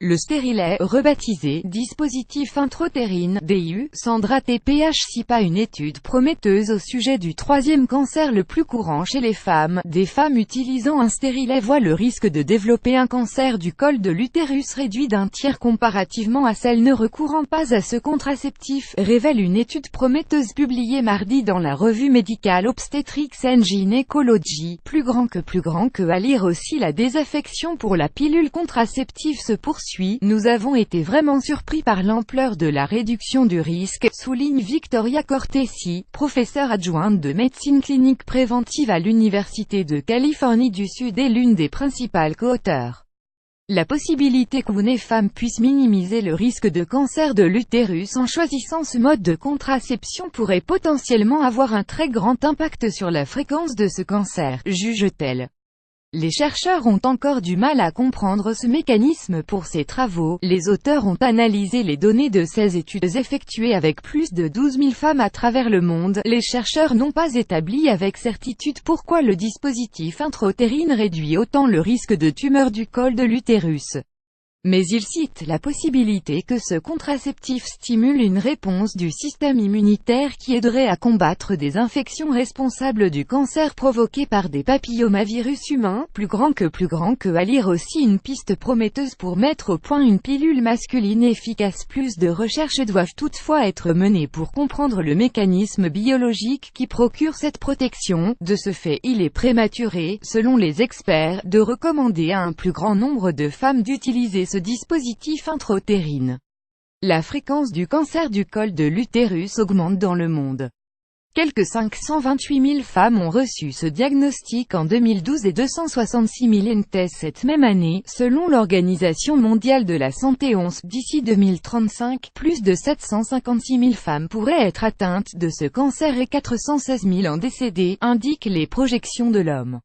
Le stérilet, rebaptisé « dispositif intra-utérine » (DIU), Sandra TPH cite une étude prometteuse au sujet du troisième cancer le plus courant chez les femmes. Des femmes utilisant un stérilet voient le risque de développer un cancer du col de l'utérus réduit d'un tiers comparativement à celles ne recourant pas à ce contraceptif, révèle une étude prometteuse publiée mardi dans la revue médicale Obstetrics and Gynecology. Plus grand que à lire aussi, la désaffection pour la pilule contraceptive se poursuit. Nous avons été vraiment surpris par l'ampleur de la réduction du risque, souligne Victoria Cortesi, professeure adjointe de médecine clinique préventive à l'Université de Californie du Sud et l'une des principales co-auteurs. La possibilité qu'une femme puisse minimiser le risque de cancer de l'utérus en choisissant ce mode de contraception pourrait potentiellement avoir un très grand impact sur la fréquence de ce cancer, juge-t-elle. Les chercheurs ont encore du mal à comprendre ce mécanisme. Pour ces travaux, les auteurs ont analysé les données de 16 études effectuées avec plus de 12 000 femmes à travers le monde. Les chercheurs n'ont pas établi avec certitude pourquoi le dispositif intra-utérine réduit autant le risque de tumeur du col de l'utérus. Mais ils citent la possibilité que ce contraceptif stimule une réponse du système immunitaire qui aiderait à combattre des infections responsables du cancer provoqué par des papillomavirus humains. Plus grand que à lire aussi, une piste prometteuse pour mettre au point une pilule masculine efficace. Plus de recherches doivent toutefois être menées pour comprendre le mécanisme biologique qui procure cette protection. De ce fait, il est prématuré, selon les experts, de recommander à un plus grand nombre de femmes d'utiliser ce dispositif intra-utérine. La fréquence du cancer du col de l'utérus augmente dans le monde. Quelques 528 000 femmes ont reçu ce diagnostic en 2012 et 266 000 tests cette même année, selon l'Organisation mondiale de la santé. D'ici 2035, plus de 756 000 femmes pourraient être atteintes de ce cancer et 416 000 en décéder, indiquent les projections de l'OMS.